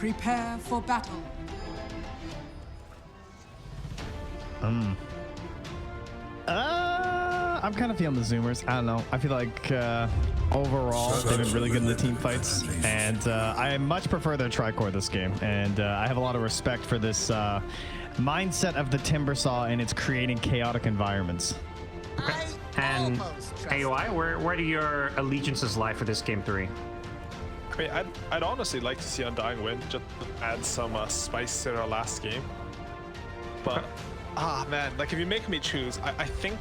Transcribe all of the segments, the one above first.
Prepare for battle. I'm kind of feeling the Zoomers. I don't know. I feel like overall they've been really good in the team fights, and I much prefer their tricore this game. And I have a lot of respect for this mindset of the Timbersaw, and it's creating chaotic environments. Okay. And AOI, where do your allegiances lie for this game 3? I mean, I'd honestly like to see Undying win, just to add some spice to our last game. But man, like if you make me choose, I think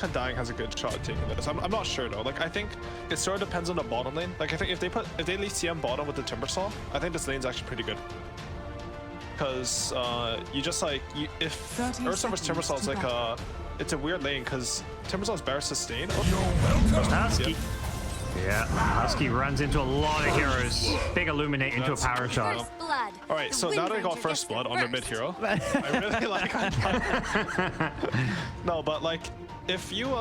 Undying has a good shot at taking this. I'm not sure though. Like I think it sort of depends on the bottom lane. Like I think if they leave CM bottom with the Timbersaw, I think this lane's actually pretty good. Because you just like if Ursa vs Timbersaw is like it's a weird lane because Timbersaw's better sustain. Husky. Yeah, Husky runs into a lot of heroes. Big illuminate into a power shot. All right, so now that I got first blood on their mid hero, I really like Undying. No, but like if you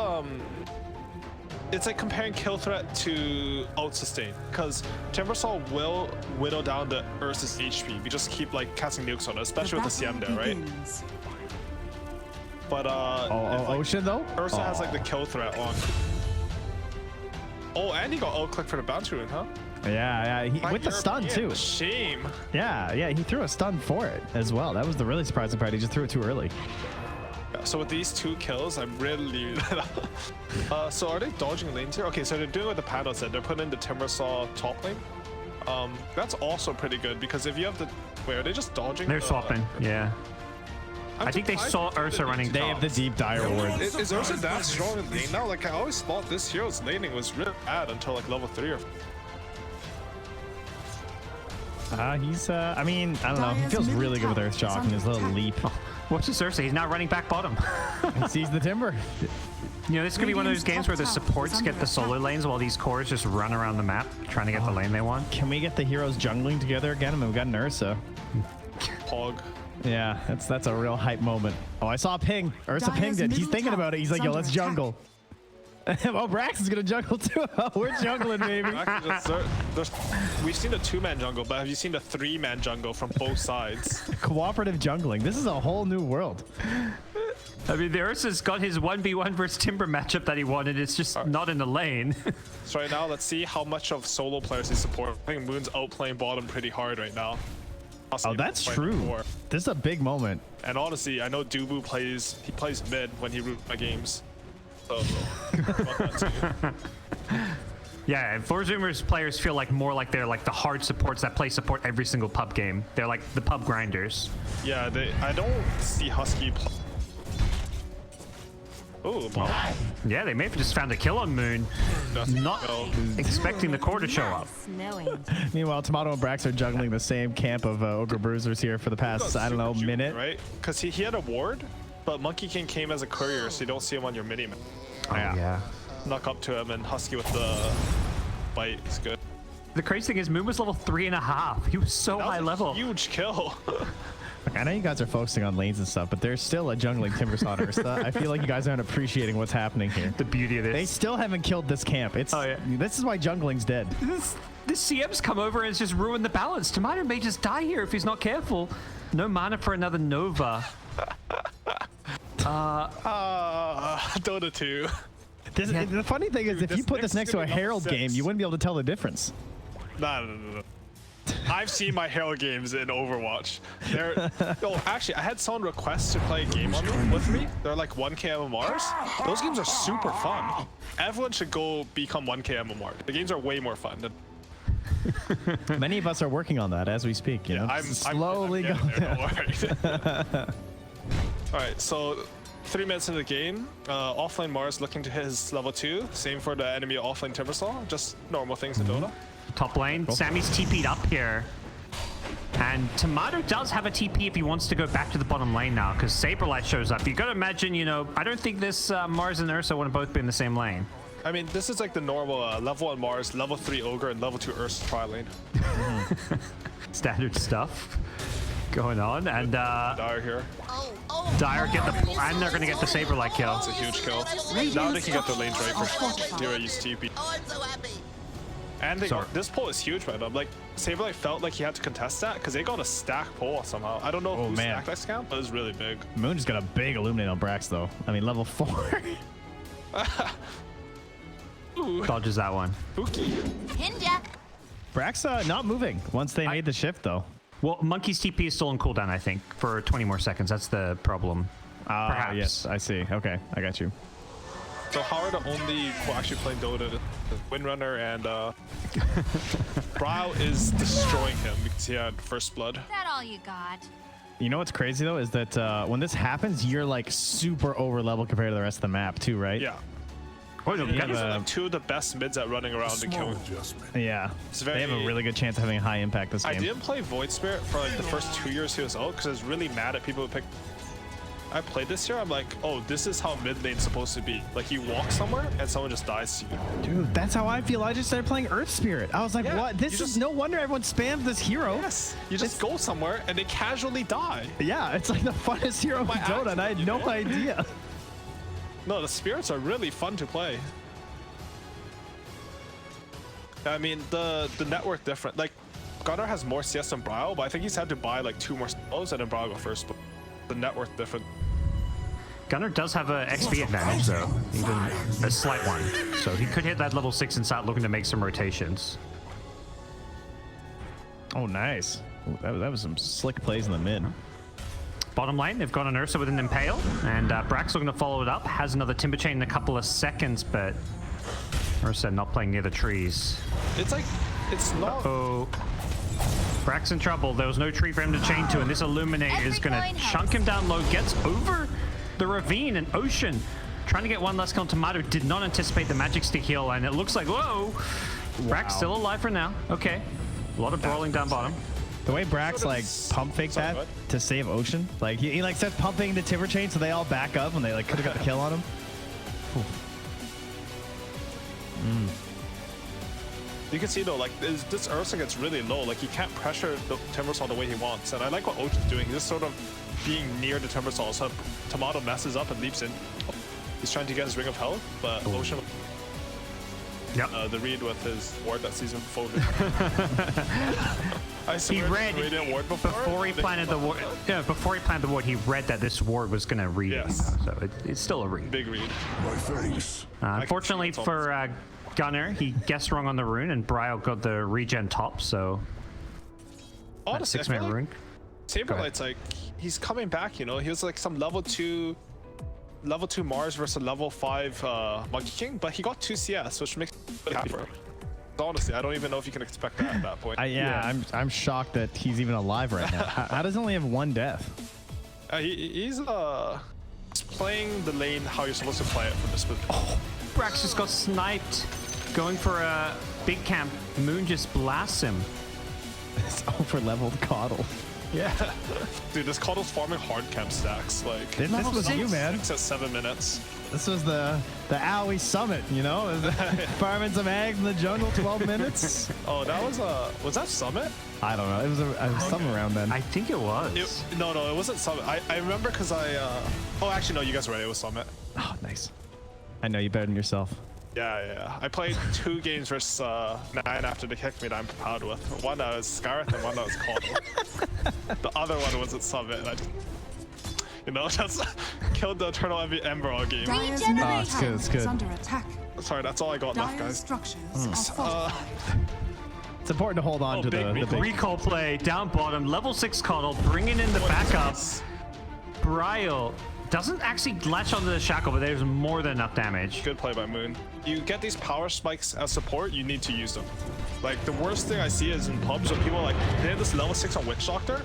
it's like comparing kill threat to out sustain, because Timbersaw will whittle down the Ursa's HP. We just keep like casting nukes on it, especially with the CM there, right? But like, Ocean though? Ursa has like the kill threat on. Oh, and he got ult click for the bounty rune, huh? Yeah, he, with the stun too. Shame. Yeah, he threw a stun for it as well. That was the really surprising part. He just threw it too early. Yeah, so with these 2 kills, I'm really so are they dodging lanes here? Okay, so they're doing what the panel said. They're putting in the Timbersaw top lane. That's also pretty good because if you have the wait, are they just dodging? They're swapping. Yeah. I think they saw Ursa running. They have the deep dire ward. Is Ursa that strong in lane now? Like I always thought this hero's laning was really bad until like level 3 or. He's I mean, I don't know. He feels really good with Earthshock and his little leap. What's this Ursa? He's not running back bottom. He sees the timber. You know, this could be one of those games where the supports get the solo lanes while these cores just run around the map trying to get the lane they want. Can we get the heroes jungling together again? I mean, we got an Ursa. Pog. Yeah, that's a real hype moment. Oh, I saw a ping. Ursa pinged it. He's thinking about it. He's like, yo, let's jungle. Oh, Brax is gonna jungle too. Oh, we're jungling, baby. We've seen a 2-man jungle, but have you seen a 3-man jungle from both sides? Cooperative jungling. This is a whole new world. I mean, the Ursa's got his 1v1 versus Timber matchup that he wanted. It's just not in the lane. So right now, let's see how much of solo players he supports. I think Moon's outplaying bottom pretty hard right now. Oh, that's true. This is a big moment. And honestly, I know Dubu plays mid when he root my games. So, yeah, and for Zoomers, players feel like more like they're like the hard supports that play support every single pub game. They're like the pub grinders. Yeah, I don't see Husky play. Oh, wow. Yeah, they may have just found a kill on Moon. Not expecting the core to show up. Meanwhile, Tomato and Brax are juggling the same camp of Ogre Bruisers here for the past, I don't know, minute. Right? Because he had a ward, but Monkey King came as a courier, so you don't see him on your mini-map. Oh, yeah. Knock up to him, and Husky with the bite is good. The crazy thing is, Moon was level 3.5. He was so high level. Huge kill. I know you guys are focusing on lanes and stuff, but there's still a jungling Timbersaw Ursa. I feel like you guys aren't appreciating what's happening here. The beauty of this. They still haven't killed this camp. This is why jungling's dead. This CM's come over and it's just ruined the balance. Tomato may just die here if he's not careful. No mana for another Nova. Dota 2. The funny thing is, if you put this next to a Herald game, you wouldn't be able to tell the difference. No. I've seen my Herald games in Overwatch. Actually, I had someone request to play a game with me. They're like 1K MMRs. Those games are super fun. Everyone should go become 1K MMR. The games are way more fun. Many of us are working on that as we speak. You know, I'm slowly going there. All right, so 3 minutes into the game, offlane Mars looking to hit his level 2. Same for the enemy offlane Timbersaw. Just normal things in Dota. Top lane, cool. Sammy's TP'd up here. And Tomato does have a TP if he wants to go back to the bottom lane now, because Saberlight shows up. You gotta imagine, you know, I don't think this Mars and Ursa want to both be in the same lane. I mean, this is like the normal level 1 Mars, level 3 Ogre, and level 2 Ursa tri lane. Standard stuff going on, and Dire here. Dire get the, and they're gonna get the Saberlight kill. That's a huge kill. Now they can get the lanes right for Dira use TP. Oh, I'm so happy. And they, Sorry. this pull is huge right now. Like, Saberlight felt like he had to contest that because they got a stack pull somehow. I don't know who stacked that scam, but it's really big. Moon just got a big illuminate on Brax though. I mean, level 4. Dodges that one. Spooky. Brax not moving once they made the shift though. Well, Monkey's TP is still on cooldown, I think, for 20 more seconds. That's the problem. Perhaps. Yes, I see. Okay, I got you. So how are the only who actually playing Dota? The Windrunner and Brow is destroying him because he had first blood. Is that all you got? You know what's crazy though is that when this happens, you're like super over level compared to the rest of the map too, right? Yeah. Oh, no, These are like two of the best mids at running around and killing. Yeah. They have a really good chance of having a high impact this game. I didn't play Void Spirit for like the first 2 years he was out because I was really mad at people who picked. I played this year, I'm like, oh, this is how mid lane's supposed to be. Like, you walk somewhere and someone just dies to you. Dude, that's how I feel. I just started playing Earth Spirit. I was like, Yeah, what? This is no wonder everyone spams this hero. Yes, you just go somewhere and they casually die. Yeah, it's like the funnest hero in Dota, and I had no idea. No, the spirits are really fun to play. I mean, the network different. Like, Gunnar has more CS than Brow, but I think he's had to buy like 2 more spells and then Brow go first. But the network different. Gunnar does have a XP advantage, though, even a slight one. So he could hit that level 6 and start looking to make some rotations. Oh, nice. Ooh, that was some slick plays in the mid. Bottom lane, they've got an Ursa with an Impale, and Brax looking to follow it up. Has another Timber Chain in a couple of seconds, but Ursa not playing near the trees. It's like, it's not. Oh, Brax in trouble. There was no tree for him to chain to, and this Illuminate is going to chunk him down low. Gets over the ravine and Ocean. Trying to get one last kill on Tomato. Did not anticipate the Magic Stick heal, and it looks like, whoa. Brax still alive for now. Okay. A lot of brawling down bottom. The way Brax like pump faked that to save Ocean, like he like starts pumping the Timber Chain so they all back up and they like could have got a kill on him. You can see though, like this Ursa gets really low. Like he can't pressure the Timbersaw the way he wants, and I like what Ocean's doing. He's just sort of being near the Timbersaw, so Tomato messes up and leaps in. He's trying to get his Ring of Health, but Ocean. Yep. The read with his ward that season before. He read ward before he planted the ward. Yeah, before he planted the ward, he read that this ward was going to read. Yes. So it's still a read. Big read. Unfortunately for Gunnar, he guessed wrong on the rune, and Bryo got the regen top. So honestly, 6-man rune. Saberlight's like he's coming back. You know, he was like some level 2 Mars versus level 5 Monkey King, but he got 2 CS, which makes me happy for him. Honestly, I don't even know if you can expect that at that point. I'm shocked that he's even alive right now. How does he only have 1 death? He's playing the lane how you're supposed to play it from this point. Oh, Brax just got sniped. Going for a big camp. Moon just blasts him. It's over leveled Coddle. Yeah. Dude, this Coddle's farming hard camp stacks. Like This was you, man. 6 at 7 minutes. This was the Owie summit, you know? Farming some eggs in the jungle, 12 minutes. Oh, that was that Summit? I don't know. It was something around then. I think it was. No, it wasn't Summit. I remember because oh, actually, no, you guys were right. It was Summit. Oh, nice. I know you better than yourself. Yeah. I played 2 games versus 9 after they kicked me that I'm proud with. One that was Scarlet and one that was Coddle. The other one was at Summit. And just killed the Eternal Ember all game. It's good. Under attack. Sorry, that's all I got left, guys. Structures are fortified. It's important to hold on to the big recall play down bottom. Level 6 Coddle bringing in the backup. Bryo doesn't actually latch onto the shackle, but there's more than enough damage. Good play by Moon. You get these power spikes as support, you need to use them. Like, the worst thing I see is in pubs when people they have this level 6 on Witch Doctor,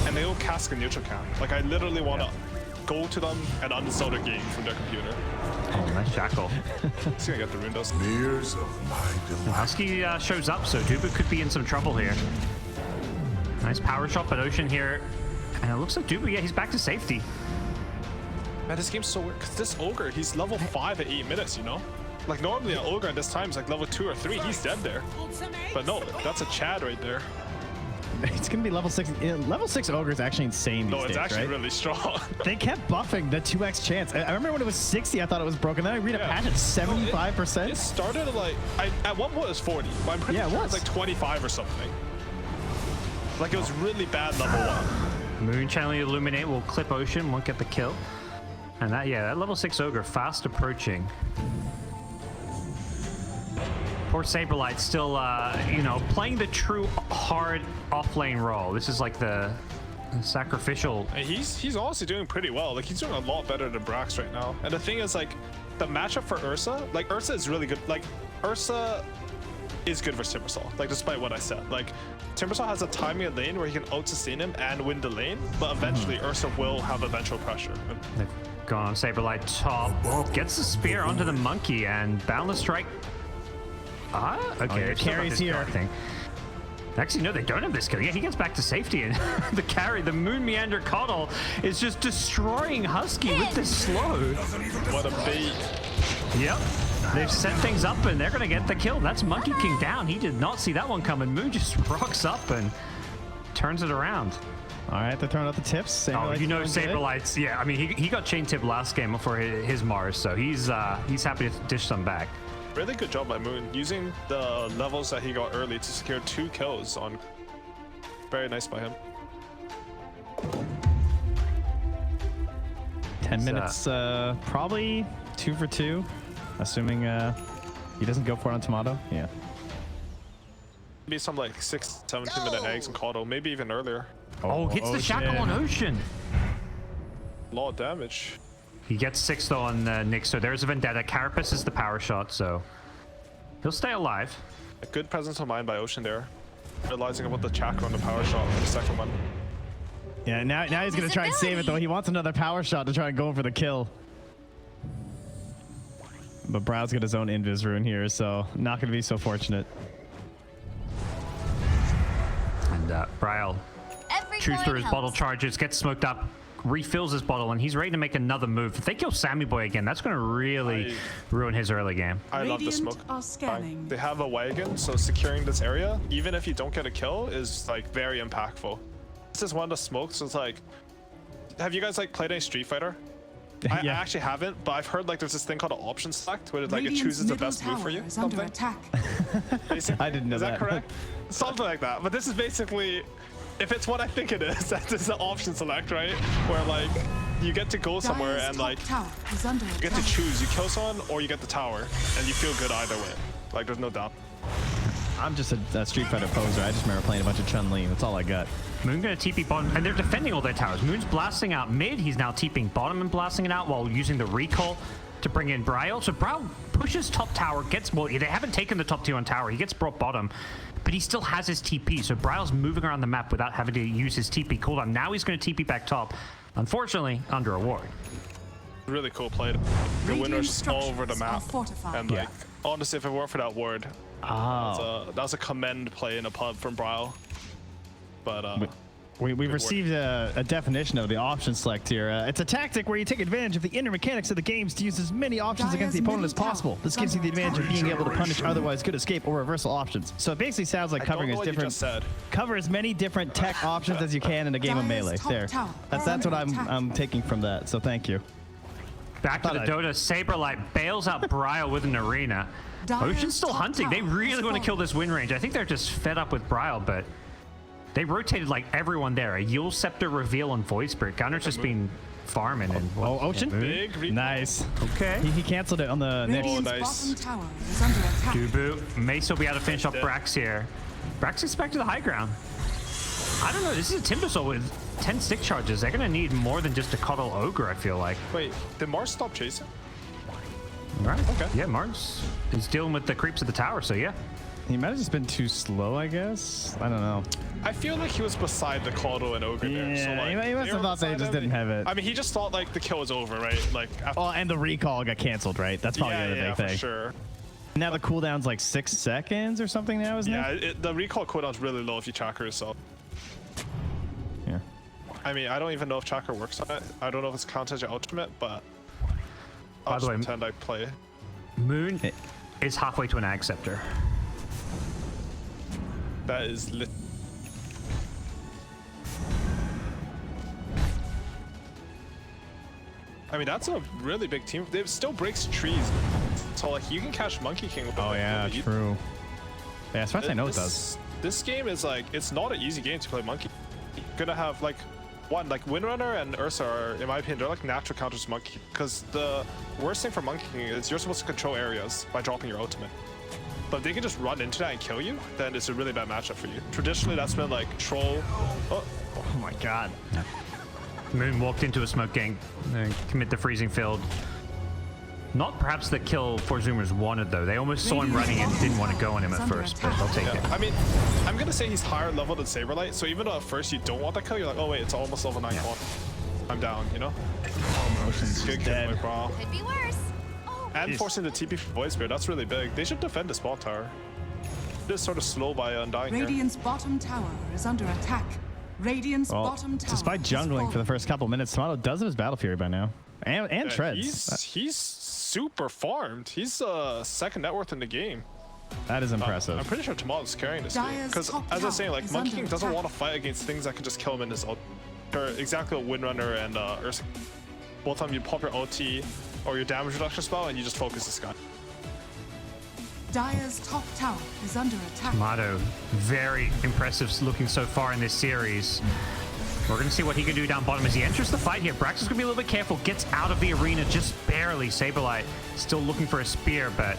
and they will cast a neutral camp. Like, I literally want to go to them and uninstall their game from their computer. Oh, nice shackle. He's gonna get the rune dust. Mirrors of my delight. Husky shows up, so Dubu could be in some trouble here. Nice power shot, but Ocean here. And it looks like Dubu, he's back to safety. Man, this game's so weird, because this Ogre, he's level 5 at 8 minutes, you know? Like, normally an Ogre at this time is like level 2 or 3, he's dead there. But no, that's a Chad right there. it's gonna be level 6. Level 6 ogre is actually insane these No, days, it's actually right? really strong. They kept buffing the 2x chance. I remember when it was 60, I thought it was broken. Then I read a patch at 75%. It started at like, at one point it was 40, but I'm pretty sure it was like 25 or something. Like it was really bad level 1. Moon channeling Illuminate will clip Ocean, won't get the kill. And that, yeah, that level 6 ogre fast approaching. Poor Saberlight still, you know, playing the true hard off-lane role. This is like the sacrificial. And he's honestly doing pretty well. Like he's doing a lot better than Brax right now. And the thing is, like, the matchup for Ursa, like Ursa is really good. Like Ursa is good for Timbersaw. Like despite what I said, like Timbersaw has a timing of lane where he can out-sustain him and win the lane. But eventually Ursa will have eventual pressure. They've gone Saberlight top, gets the spear onto the monkey and boundless strike. Okay, your carry's here. Actually, no, they don't have this kill. Yeah, he gets back to safety, and the carry, the Moon Meander Coddle, is just destroying Husky with this slow. What a bait. Yep. They've set things up, and they're going to get the kill. That's Monkey King down. He did not see that one coming. Moon just rocks up and turns it around. All right, they're throwing out the tips. Oh, you know Saberlight's, yeah, I mean, he got chain tip last game for his Mars, so he's happy to dish some back. Really good job by Moon, using the levels that he got early to secure 2 kills on. Very nice by him. 10 minutes, probably 2 for 2, assuming he doesn't go for it on Tomato. Yeah. Maybe some like 6-17 minute eggs and Coddle, maybe even earlier. Oh, hits the shackle on Ocean. A lot of damage. He gets 6 though on Nick, so there's a Vendetta. Carapace is the power shot, so he'll stay alive. A good presence of mind by Ocean there. Realizing about the chakra on the power shot for the second one. Yeah, now he's going to try and save it, though. He wants another power shot to try and go for the kill. But Brow's got his own invis rune here, so not going to be so fortunate. And Bryle chews through his bottle charges, gets smoked up, refills his bottle, and he's ready to make another move. If they kill Sammy Boy again, that's going to really ruin his early game. I love the smoke. They have a wagon, so securing this area, even if you don't get a kill, is like very impactful. This is one of the smokes. So it's like, have you guys like played any Street Fighter? I actually haven't, but I've heard like there's this thing called an option select where like it chooses the best move for you. Something. I didn't know that. Is that correct? Something like that. But this is basically, if it's what I think it is, that is the option select, right? Where like you get to go somewhere and like you get to choose. You kill someone or you get the tower, and you feel good either way. Like there's no doubt. I'm just a Street Fighter poser. I just remember playing a bunch of Chun-Li. That's all I got. Moon gonna TP bottom, and they're defending all their towers. Moon's blasting out mid. He's now TPing bottom and blasting it out while using the recall to bring in Bryle. So Bryle pushes top tower, gets, well, they haven't taken the top 2 on tower. He gets brought bottom, but he still has his TP. So Bryle's moving around the map without having to use his TP cooldown. Now he's gonna TP back top. Unfortunately, under a ward. Really cool play. The winners just all over the map. And like, honestly, if it weren't for that ward, that was a commend play in a pub from Bryle. But we've received a definition of the option select here. It's a tactic where you take advantage of the inner mechanics of the games to use as many options against the opponent as possible. This gives you the advantage of being able to punish otherwise good escape or reversal options. So it basically sounds like covering cover as many different tech options as you can in a game of Melee. There, that's what I'm taking from that. So thank you. Back to the Dota. Saberlight bails out Bryle with an arena. Ocean's still hunting. They really want to kill this win range. I think they're just fed up with Bryle, but they rotated like everyone there. A Yule Scepter reveal on Void Spirit. Gunner's just been farming. And Ocean? Big nice. Okay. He canceled it on the nice. Dubu may still be able to finish up Brax here. Brax is back to the high ground. I don't know. This is a Timbersaw with 10 stick charges. They're going to need more than just a Coddle Ogre, I feel like. Wait, did Mars stop chasing? Right. Okay. Yeah, Mars is dealing with the creeps of the tower, so yeah. He might have just been too slow, I guess. I don't know. I feel like he was beside the Coddle and Ogre there. So like, he must have thought they just didn't have it. I mean, he just thought like the kill was over, right? Like, and the recall got canceled, right? That's probably the other big thing. For sure. Now the cooldown's like 6 seconds or something now, isn't it? Yeah, the recall cooldown's really low if you chakra yourself. Yeah. I mean, I don't even know if chakra works on it. I don't know if it's counted as your ultimate, but I'll just pretend I play. Moon is halfway to an Ag Scepter. That is lit. I mean, that's a really big team. It still breaks trees. So, like, you can catch Monkey King with Oh, yeah, true. Yeah, as far as I know, it does. This game is, like, it's not an easy game to play Monkey. You're gonna have, like, like, Windrunner and Ursa are, in my opinion, they're, like, natural counters to Monkey. Because the worst thing for Monkey King is you're supposed to control areas by dropping your ultimate. But if they can just run into that and kill you, then it's a really bad matchup for you. Traditionally, that's been, like, Troll. Oh my god. Moon walked into a smoke gang and commit the freezing field. Not perhaps the kill 4 Zoomers wanted, though. They almost saw him running and didn't want to go on him at first, but they'll take it. I mean, I'm going to say he's higher level than Saberlight, so even though at first you don't want that kill, you're like, oh wait, it's almost level 9 yeah. I'm down, you know? Motion's good dead. kill, bro. Could be worse. And forcing the TP for Void Spirit, that's really big. They should defend the spawn tower. Just sort of slow by Undying Radiant's bottom tower is under attack. Radiant's bottom tower. Despite jungling for the first couple minutes, Tomato does have his Battle Fury by now. And Treads. He's super farmed. He's second net worth in the game. That is impressive. I'm pretty sure Tomato's carrying this game. Because as I was saying, like, Monkey King doesn't want to fight against things that can just kill him in his ult. Or exactly what Windrunner and Ursa. Both of them, you pop your ulti or your damage reduction spell and you just focus this guy. Dire's top tower is under attack. Tomato, very impressive looking so far in this series. We're going to see what he can do down bottom as he enters the fight here. Brax is going to be a little bit careful. Gets out of the arena just barely. Saberlight still looking for a spear, but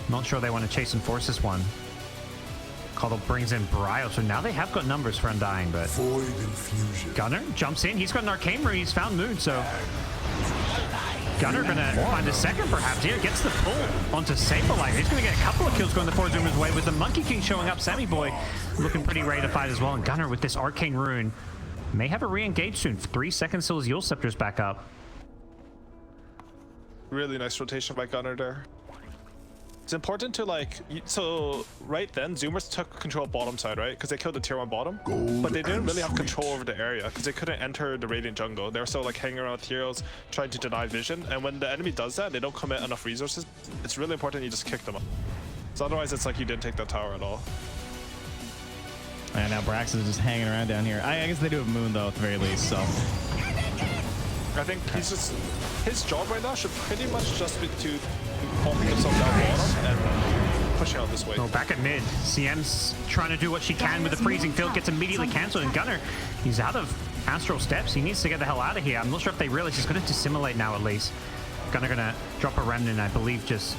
not sure they want to chase and force this one. Coddle brings in Brio, so now they have got numbers for Undying, but Void infusion. Gunner jumps in. He's got an arcane rune. He's found Moon, so Gunner gonna find a second perhaps here. Gets the pull onto Saberlight. He's gonna get a couple of kills going the 4 Zoomers way with the Monkey King showing up. Sammy Boy looking pretty ready to fight as well. And Gunner with this arcane rune may have a re-engage soon. 3 seconds till his Yule Scepter's back up. Really nice rotation by Gunner there. It's important to, like, so right then Zoomers took control of bottom side, right? Because they killed the tier 1 bottom, but they didn't really have control over the area because they couldn't enter the Radiant jungle. They were still, like, hanging around with heroes, trying to deny vision, and when the enemy does that, they don't commit enough resources. It's really important you just kick them up. So otherwise it's like you didn't take that tower at all. And now Brax is just hanging around down here. I guess they do have Moon though at the very least, so I think he's just, his job right now should pretty much just be to popping himself down bottom and pushing out this way. Oh, back at mid, CM's trying to do what she can with the freezing field, gets immediately cancelled, and Gunner, he's out of Astral Steps. He needs to get the hell out of here. I'm not sure if they realize he's going to dissimulate now at least. Gunner going to drop a Remnant, I believe, just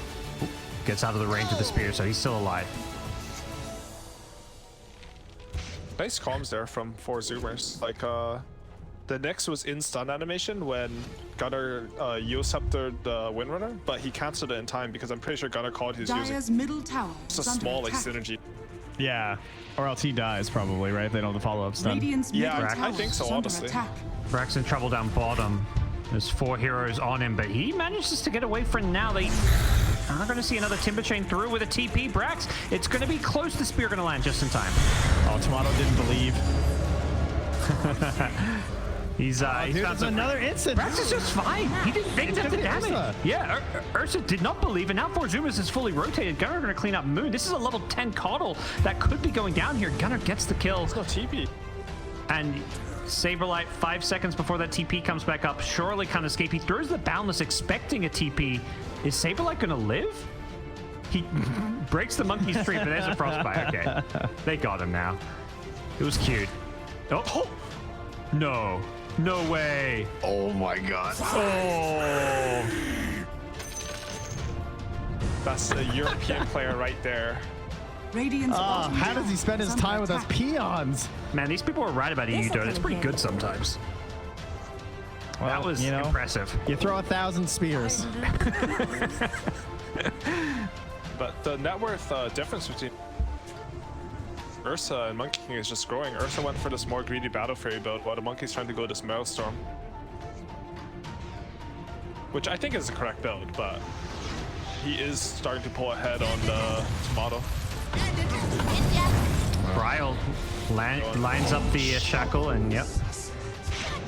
gets out of the range of the spear, so he's still alive. Nice comms there from 4 Zoomers. Like, the next was in stun animation when Gunner Yule Sceptered the Windrunner, but he cancelled it in time because I'm pretty sure Gunner called his using middle tower. It's a small, like, synergy. yeah. Or else he dies probably, right? If they don't have the follow-up stun. Yeah, I think so, honestly. Brax in trouble down bottom. There's 4 heroes on him, but he manages to get away for now. They are going to see another Timber Chain through with a TP. Brax, it's going to be close. The spear going to land just in time. Oh, Tomato didn't believe. He's found another instant. Brax is just fine. He didn't think that the damage. Ursa. Yeah, Ursa did not believe, and now 4 Zoomers is fully rotated. Gunner going to clean up Moon. This is a level 10 Coddle that could be going down here. Gunner gets the kill. There's no TP. And Saberlight, 5 seconds before that TP comes back up, surely can't escape. He throws the Boundless expecting a TP. Is Saberlight going to live? He breaks the monkey's tree, but there's a frostbite. Okay, they got him now. It was cute. Oh, no. No way. Oh my god. Oh. That's a European player right there. Radiant's how does he spend his time with us peons? Man, these people are right about EU Dota. It's pretty good sometimes. Well, that was impressive. You throw 1,000 spears. But the net worth difference between Ursa and Monkey King is just growing. Ursa went for this more greedy Battle Fairy build, while the Monkey's trying to go this Maelstrom. Which I think is the correct build, but he is starting to pull ahead on the Tomato. Brio lines up the shackle and yep,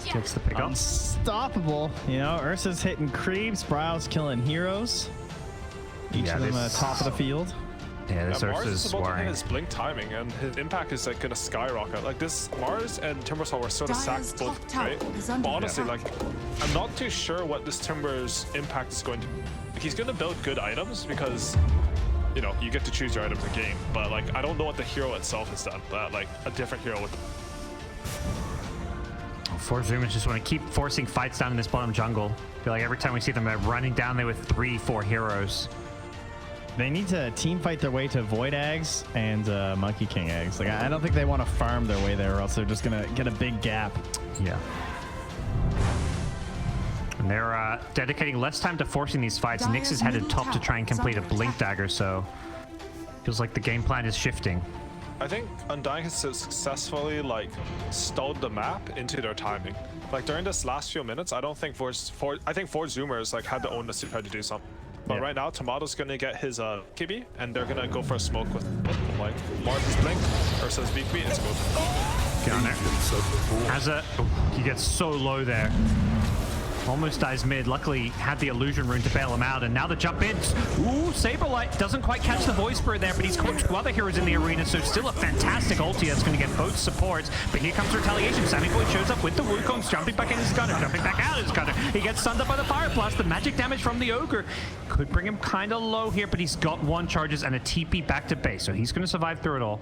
takes the pick up. Unstoppable. You know, Ursa's hitting creeps, Brio's killing heroes. Each of them at the top of the field. Yeah, this Mars Ursa is is about to hit worrying. his blink timing, and his impact is like gonna skyrocket. Like this, Mars and Timbersaw were sort of Dire's sacked top both, tower right? is But under honestly, attack. like, I'm not too sure what this Timber's impact is going to be. Like, he's gonna build good items because, you know, you get to choose your items in game. But like, I don't know what the hero itself has done. Like a different hero with. Four Zoomers just want to keep forcing fights down in this bottom jungle. I feel like every time we see them, they're running down there with 3-4 heroes. They need to team fight their way to Void Eggs and Monkey King Eggs. Like, I don't think they want to farm their way there, or else they're just gonna get a big gap. Yeah. And they're dedicating less time to forcing these fights. Nyx is headed top to try and complete a Blink Dagger, so feels like the game plan is shifting. I think Undying has successfully like stalled the map into their timing. Like during this last few minutes, I don't think four Zoomers like had the onus to try to do something. But right now, Tomato's gonna get his KB, and they're gonna go for a smoke with like Mars' blink, Ursa's BKB, and smoke. Get on there. Has a he gets so low there. Almost dies mid. Luckily, had the illusion rune to bail him out, and now the jump in. Ooh, Saberlight doesn't quite catch the voice spirit there, but he's caught two other heroes in the arena, so still a fantastic ulti that's going to get both supports. But here comes retaliation. Sammy Boy shows up with the Wukongs, jumping back in his gunner, jumping back out his gunner. He gets stunned up by the fire blast. The magic damage from the ogre could bring him kind of low here, but he's got 1 charges and a TP back to base, so he's going to survive through it all.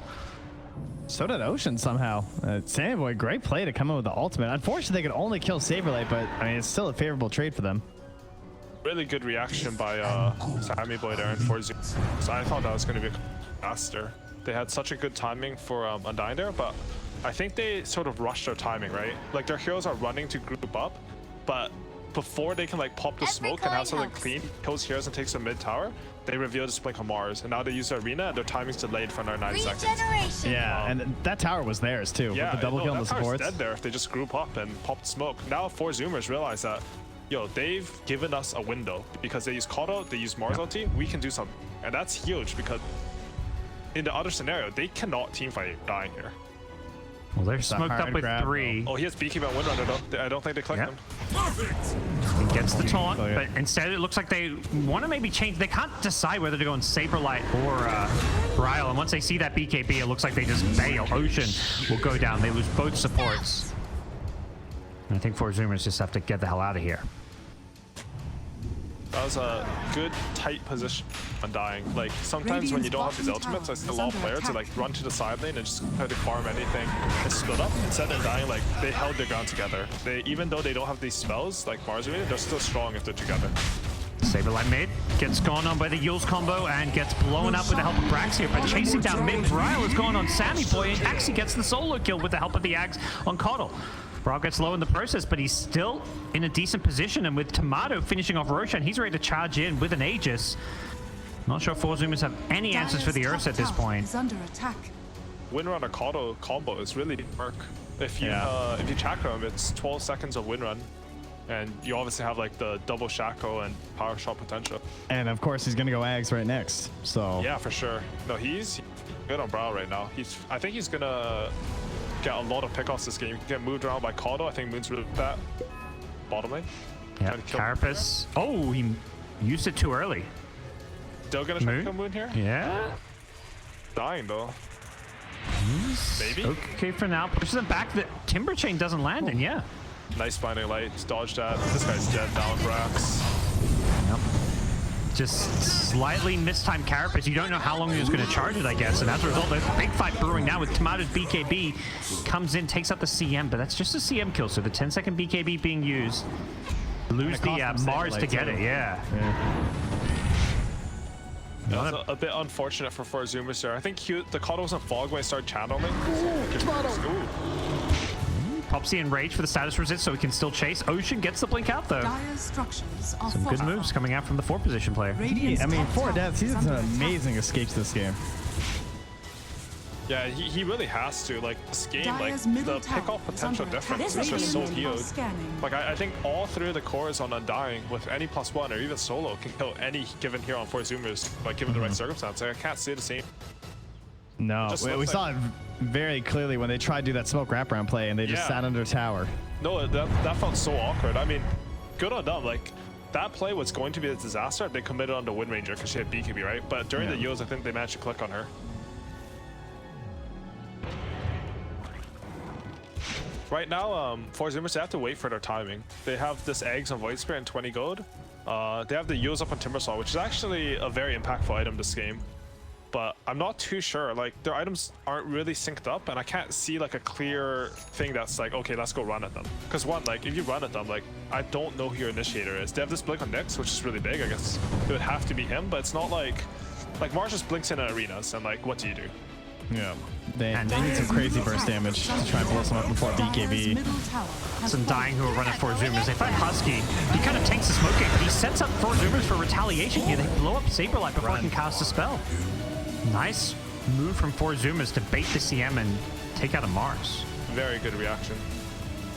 So did Ocean somehow. Sammy Boy, great play to come in with the ultimate. Unfortunately, they could only kill Saberlight, but I mean, it's still a favorable trade for them. Really good reaction by Sammy Boy there in 4-0. So I thought that was going to be faster. They had such a good timing for Undying there, but I think they sort of rushed their timing, right? Like their heroes are running to group up, but before they can like pop the smoke and have something clean, kills heroes and takes a mid tower, they reveal the blink on Mars, and now they use the arena, and their timing's delayed for another 9 seconds. Yeah, and that tower was theirs too. Yeah, with the double kill and that the tower's supports. dead there if they just group up and pop smoke. Now 4 Zoomers realize that, yo, they've given us a window because they use Kodo, they use Mars ulti, we can do something, and that's huge because in the other scenario, they cannot teamfight Dying here. Well, they're smoked hard up with grab, 3. Oh, he has Beekeeper and Windrunner though. I don't think they clicked him. He gets the taunt, Oh, yeah. but instead it looks like they want to maybe change. They can't decide whether to go on Saberlight or Ryle, and once they see that BKB, it looks like they just bail. Ocean will go down. They lose both supports. And I think 4 Zoomers just have to get the hell out of here. That was a good tight position on Dying. Like sometimes when you don't have these ultimates, I see a lot of players to like run to the side lane and just try to farm anything and split up. Instead of Dying, like they held their ground together. They, even though they don't have these spells like Mars, they're still strong if they're together. Saberlight mid gets gone on by the Yules combo and gets blown up with the help of Brax here, but chasing down mid, Ryle is gone on Sammy Boy and actually gets the solo kill with the help of the Axe on Coddle. Brawl gets low in the process, but he's still in a decent position, and with Tomato finishing off Roshan, he's ready to charge in with an Aegis. Not sure 4 Zoomers have any answers for the Ursa at this point. Is under attack. Windrun or Kodo combo is really work. If you chakra him, it's 12 seconds of Windrun, and you obviously have like the double shackle and power shot potential. And of course, he's gonna go Ags right next. So Yeah, for sure. No, he's good on Brow right now. I think he's gonna get a lot of pickoffs this game. He can get moved around by Kodo. I think Moon's really that bottom lane. Yeah, Trying to kill Carapace. Oh, he used it too early. Still gonna try to Moon? kill Moon here? Yeah. Dying though. Maybe. Okay for now. Pushes him back. The Timber Chain doesn't land, and yeah. Nice blinding light. Dodge that. This guy's dead down, Brax. Yep. Just slightly mistimed Carapace. You don't know how long he was going to charge it, I guess. And as a result, there's a big fight brewing now with Tomato's BKB. Comes in, takes out the CM, but that's just a CM kill. So the 10-second BKB being used. Lose the Mars to get it, yeah. That's a bit unfortunate for 4 Zoomers there. I think the Kodo was in fog when I started channeling. Pops the enrage for the status resist so he can still chase. Ocean gets the blink out though. Dire's structures are Some good fortified. moves coming out from the 4 position player. Radiant's I mean, top 4 tower deaths, he's is an under attack. amazing escapes this game. Yeah, he really has to. Like this game, like Dire's middle the tower pickoff is potential under difference attack. is just so Radiant are huge. scanning. Like I think all 3 of the cores on Undying with any +1 or even solo can kill any given hero on 4 Zoomers, like given the right circumstance. Like, I can't say the same. No, Just we looks saw it very clearly when they tried to do that smoke wraparound play and they just Yeah. sat under tower. No, that felt so awkward. I mean, good on them. Like that play was going to be a disaster. They committed on the Wind Ranger because she had BKB, right? But during the Yos, I think they managed to click on her. Right now, for Zoomers, they have to wait for their timing. They have this Eggs on Void Spirit and 20 gold. They have the Yos up on Timbersaw, which is actually a very impactful item this game. But I'm not too sure. Like, their items aren't really synced up, and I can't see like a clear thing that's like, okay, let's go run at them. Because one, like, if you run at them, like, I don't know who your initiator is. They have this blink on Nyx, which is really big. I guess it would have to be him, but it's not like Mars just blinks in arenas, and like, what do you do? Yeah, they need some crazy burst damage to try and blow some up before BKB. It's Undying who are running 4 Zoomers. They find Husky. He kind of takes the smoking, but he sets up 4 Zoomers for retaliation here. They blow up Saberlight before he can cast a spell. Nice move from 4 Zoomers to bait the CM and take out a Mars. Very good reaction.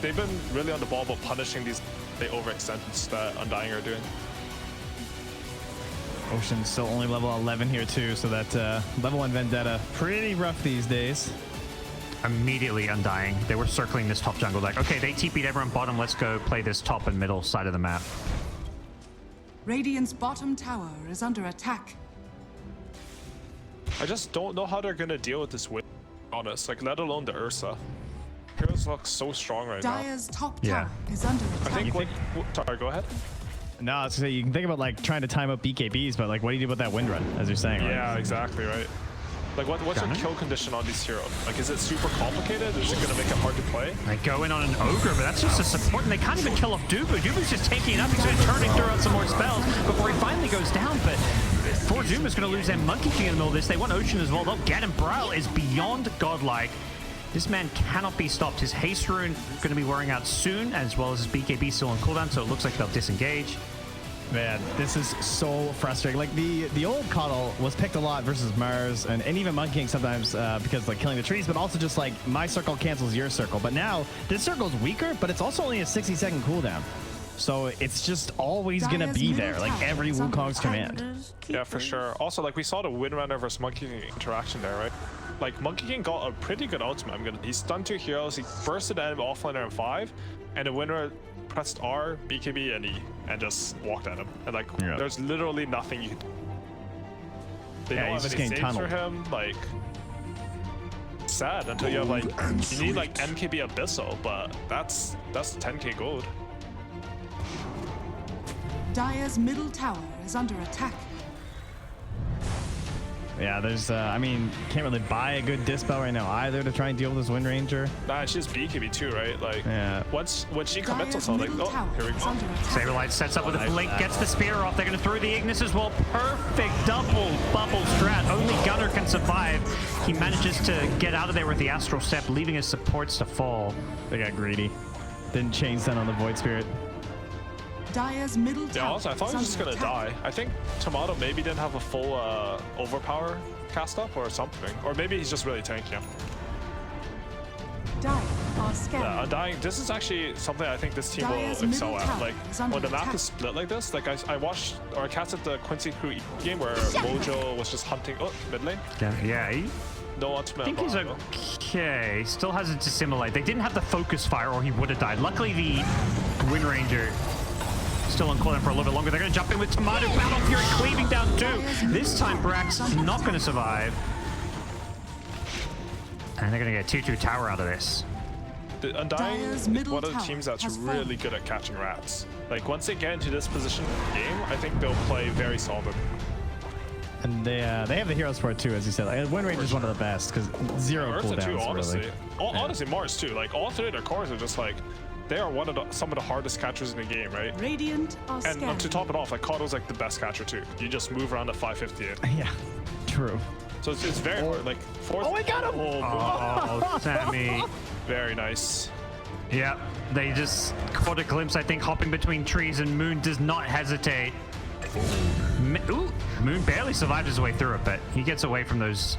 They've been really on the ball about punishing these overextends that Undying are doing. Ocean's still only level 11 here too, so that level 1 Vendetta pretty rough these days. Immediately Undying. They were circling this top jungle like, okay, they TP'd everyone bottom. Let's go play this top and middle side of the map. Radiant's bottom tower is under attack. I just don't know how they're gonna deal with this win, honest. Like, let alone the Ursa. Heroes look so strong right now. Dire's top tower is under attack. I think like, sorry, go ahead. No, I was gonna say, you can think about like trying to time up BKBs, but like, what do you do about that wind run, as you're saying? Right? Yeah, exactly, right. Like, what's your kill condition on these heroes? Like, is it super complicated? Is it gonna make it hard to play? They go in on an ogre, but that's just a support, and they can't even kill off Dubu. Dubu's just taking it up. He's going to turn and throw out some more spells before he finally goes down, but 4 Zoomers going to lose their Monkey King in the middle of this. They want Ocean as well. They'll get him. Braille is beyond godlike. This man cannot be stopped. His haste rune going to be wearing out soon, as well as his BKB still on cooldown, so it looks like they'll disengage. Man, this is so frustrating. Like, the old Coddle was picked a lot versus Mars, and even Monkey King sometimes because, like, killing the trees, but also just, like, my circle cancels your circle. But now, this circle's weaker, but it's also only a 60-second cooldown. So it's just always going to be there, like every Wukong's command. Yeah, for sure. Also, like, we saw the Windrunner versus Monkey King interaction there, right? Like, Monkey King got a pretty good ultimate. He stunned 2 heroes, he bursted enemy offlaner in 5, and the Windrunner pressed R, BKB, and E, and just walked at him. And like, there's literally nothing you can do. They don't have any saves for him. Like, sad until you have like, you need like MKB Abyssal, but that's 10k gold. Dire's middle tower is under attack. Yeah, there's, I mean, can't really buy a good dispel right now either to try and deal with this Wind Ranger. Nah, it's just BKB too, right? Like, when she commits us, like, oh, here we go. Saberlight sets up with a blink, gets the spear off. They're going to throw the Ignis as well. Perfect double bubble strat. Only Gunner can survive. He manages to get out of there with the Astral Step, leaving his supports to fall. They got greedy. Didn't chain stun on the Void Spirit. Dire's middle tower. Yeah, also, I thought he was just gonna die. I think Tomato maybe didn't have a full overpower cast up or something. Or maybe he's just really tanky. Dire are scared. Yeah, Undying, this is actually something I think this team will excel at. Like, when the map is split like this, like I watched, or I casted the Quincy crew game where Mojo was just hunting, mid lane. Yeah, No ultimate. I think he's okay. Still has it to assimilate. They didn't have the focus fire or he would have died. Luckily, the Wind Ranger still on cooldown for a little bit longer. They're going to jump in with Tomato. Battle Fury cleaving down 2. This time, Brax not going to survive. And they're going to get a 2-2 tower out of this. The Undying is one of the teams that's really good at catching rats. Like, once they get into this position in the game, I think they'll play very solid. And they have the heroes for it too, as you said. Like, Wind Ranger is one of the best because 0 cooldowns. Too, honestly. Really. Honestly, Mars too. Like, all 3 of their cores are just like, they are some of the hardest catchers in the game, right? Radiant are and to top it off, like, Coddle's like the best catcher too. You just move around at 558. Yeah, true. So it's very hard. Like, we got him! Oh, Sammy. Very nice. Yeah, they just caught a glimpse, I think, hopping between trees, and Moon does not hesitate. Ooh, Moon barely survived his way through it, but he gets away from those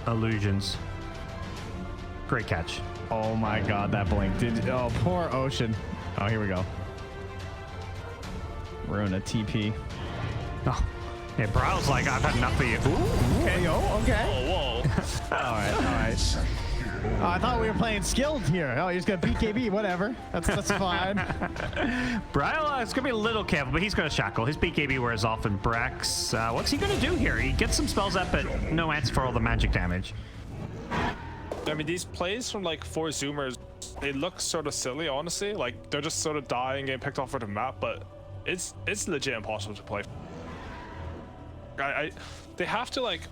illusions. Great catch. Oh my god, that blink. Oh, poor Ocean. Oh, here we go. Ruin a TP. Oh, yeah, Brow's like, I've had enough of you. Ooh, okay. Oh, whoa. all right. Oh, I thought we were playing skilled here. Oh, he's got BKB, whatever. That's fine. Brile is going to be a little careful, but he's going to shackle. His BKB wears off, and Brax, what's he going to do here? He gets some spells up, but no answer for all the magic damage. I mean, these plays from like 4 zoomers, they look sort of silly, honestly. Like they're just sort of dying, getting picked off of the map, but it's legit impossible to play. They have to like,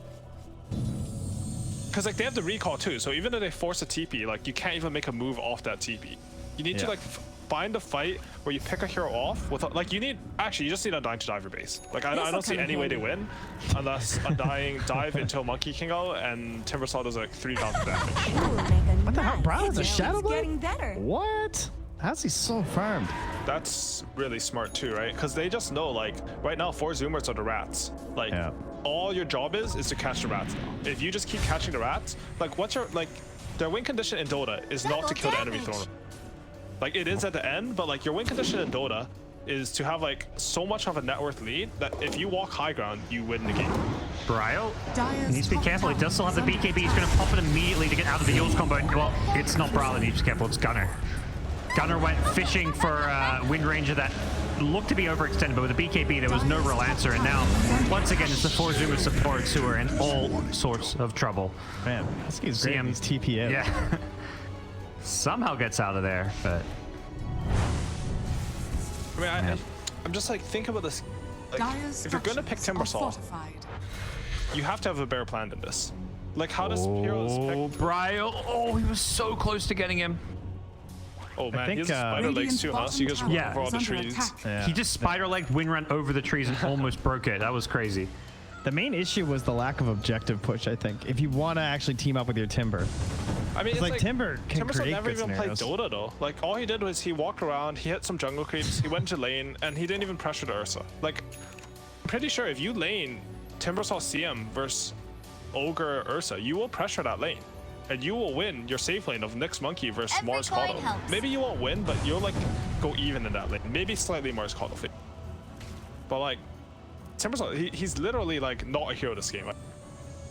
because like they have the recall too. So even though they force a TP, like you can't even make a move off that TP. You need to like find a fight where you pick a hero off with like you just need Undying to dive your base. Like I don't see any way they win unless Undying dive into a Monkey King out and Timbersaw does like 3,000 damage. What the hell? Brown has a Shadow Getting Blade? better. What? How's he so farmed? That's really smart too, right? Because they just know like right now 4 zoomers are the rats. Like all your job is to catch the rats now. If you just keep catching the rats, like what's your like their win condition in Dota is not to kill the enemy throne. Like it is at the end, but like your win condition in Dota is to have like so much of a net worth lead that if you walk high ground, you win the game. Brile needs to be careful. He does still have the BKB. He's going to pop it immediately to get out of the heals combo. Well, it's not Brile that needs to be careful. It's Gunner. Gunner went fishing for wind ranger that looked to be overextended, but with the BKB, there was no real answer. And now, once again, it's the 4 Zoomer supports who are in all sorts of trouble. Man, this guy's great. He's TP out. Yeah. Somehow gets out of there, but I mean, I'm just like, think about this. Like, if you're gonna pick Timbersaw, you have to have a better plan than this. Like, how does Heroes pick? Brile. Oh, he was so close to getting him. Oh man, think, he has spider legs too, huh? So you guys run over all the trees. Yeah. He just spider-legged wind run over the trees and almost broke it. That was crazy. The main issue was the lack of objective push, I think. If you want to actually team up with your Timber. I mean, it's like Timber can Timbersaw create never good even played scenarios. Dota though. Like all he did was he walked around, he hit some jungle creeps, he went to lane, and he didn't even pressure the Ursa. Like, I'm pretty sure if you lane Timbersaw CM versus Ogre Ursa, you will pressure that lane. And you will win your safe lane of Nyx Monkey versus Mars Caudal. Maybe you won't win, but you'll like go even in that lane. Maybe slightly Mars Caudal. But like, Timbersaw, he's literally like not a hero this game.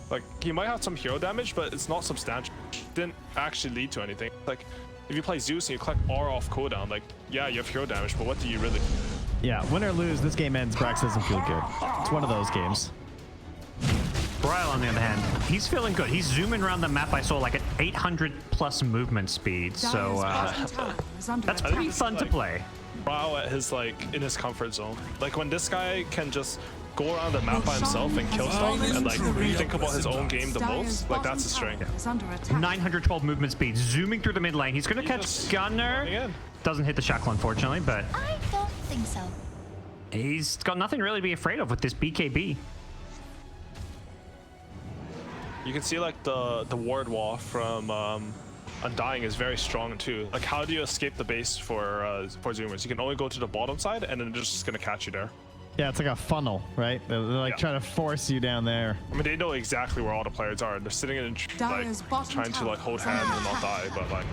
Like he might have some hero damage, but it's not substantial. It didn't actually lead to anything. Like if you play Zeus and you collect R off cooldown, like yeah, you have hero damage, but what do you really? Yeah, win or lose, this game ends. Brax doesn't feel good. It's one of those games. Brile, on the other hand, he's feeling good. He's zooming around the map. I saw like at 800 plus movement speed, so that's pretty fun to play. Brile at his like in his comfort zone. Like when this guy can just go around the map by himself and kill stuff and like think about his own game the most, like that's his strength. 912 movement speed, zooming through the mid lane. He's gonna catch Gunner. Doesn't hit the shackle, unfortunately, but I don't think so. he's got nothing really to be afraid of with this BKB. You can see like the ward wall from Undying is very strong too. Like how do you escape the base for zoomers? You can only go to the bottom side and then they're just gonna catch you there. Yeah, it's like a funnel, right? They're like trying to force you down there. I mean, they know exactly where all the players are. They're sitting in like trying to like hold hands and not die, but like,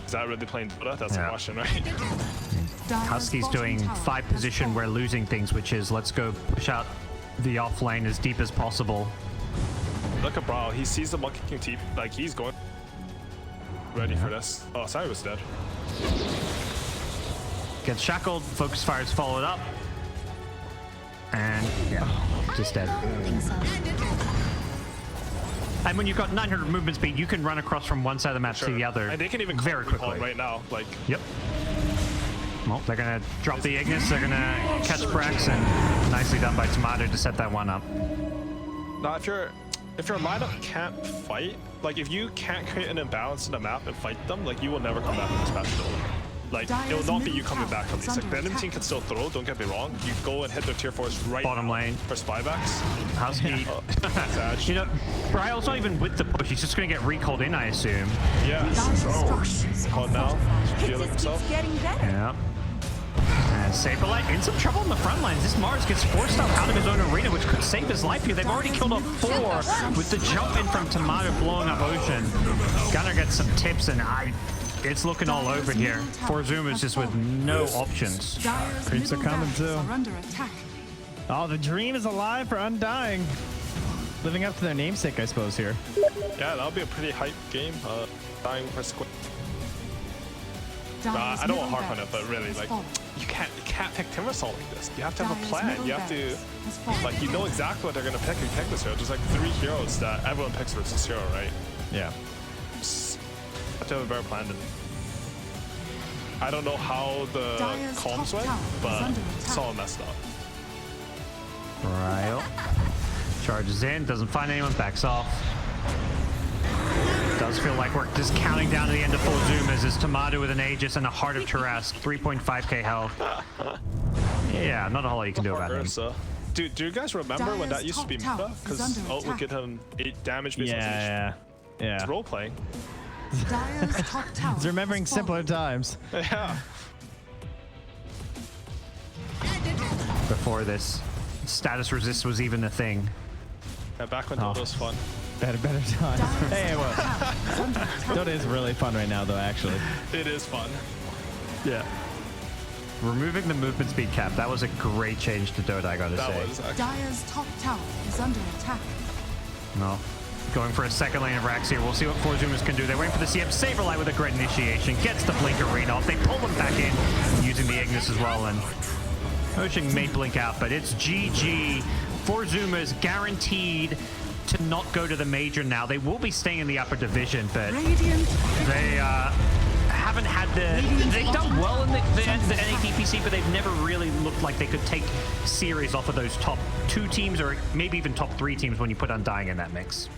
is that really playing Dota? That's the question, right? Husky's doing 5 position where losing things, which is let's go push out the off lane as deep as possible. Look at Brile. He sees the Monkey King TP. Like he's going ready for this. Oh, sorry, was dead. Gets shackled. Focus fires followed up. And just dead. I don't think so. And when you've got 900 movement speed, you can run across from one side of the map to the other And they can even very quickly. right now. Like Yep. Well, they're gonna drop the Ignis. They're gonna catch Brax, and nicely done by Tomato to set that one up. now, if your lineup can't fight, like if you can't create an imbalance in the map and fight them, like you will never come back from this match at all. Like it will not be you coming back from these. Like the enemy team can still throw. Don't get me wrong. You go and hit their tier 4s right Bottom lane for spybacks. Husky. Sad. You know, Brile's not even with the push. He's just gonna get recalled in, I assume. Yeah. Oh now, feeling himself. Getting better. Yeah. And Saberlight in some trouble in the front lines. This Mars gets forced out of his own arena, which could save his life here. They've already killed off 4 with the jump in from Tomato blowing up Ocean. Gunner gets some tips, and it's looking all over here. 4 Zoomers just with no options. Creeps are coming too. Oh, the dream is alive for Undying. living up to their namesake, I suppose, here. Yeah, that'll be a pretty hype game. Dying versus Quincy. Dire's I don't want middle to harp on it, but barracks really, has like, fallen. you can't pick Timbersaw like this. You have to have a Dire's plan. middle You have to, barracks has fallen. like, you know exactly what they're gonna pick if you pick this hero. There's like 3 heroes that everyone picks versus this hero, right? Yeah. Just have to have a better plan than. I don't know how the Dire's comms top went, tower is but under it's attack. all messed up. Right. Charges in, doesn't find anyone, backs off. Does feel like we're just counting down to the end of full zoomers as Tomato with an Aegis and a Heart of Tarrasque, 3.5k health. Yeah, not a whole lot you can do about him. Ursa. Do you guys remember when that Dire's used to be top meta? tower is Because under Ult would attack. get him 8 damage based on Yeah. Yeah. It's role playing. Dire's top tower It's remembering has simpler fallen. times. Yeah. Before this, status resist was even a thing. Yeah, back when Dota was fun. Better times. Dire's Hey, top well, tower is under attack. Dota is really fun right now, though, actually. It is fun. Yeah. Removing the movement speed cap, that was a great change to Dota, I gotta That say. was actually. Dire's top tower is under attack. No. Going for a second lane of racks here. We'll see what 4 zoomers can do. They're waiting for the CM. Saberlight with a great initiation. Gets the blink arena off. They pull them back in using the Ignis as well. And Ocean may blink out, but it's GG. 4 zoomers guaranteed to not go to the major now. They will be staying in the upper division, but Radiant they haven't had they've done well in the NATPC, but they've never really looked like they could take series off of those top 2 teams or maybe even top 3 teams when you put Undying in that mix.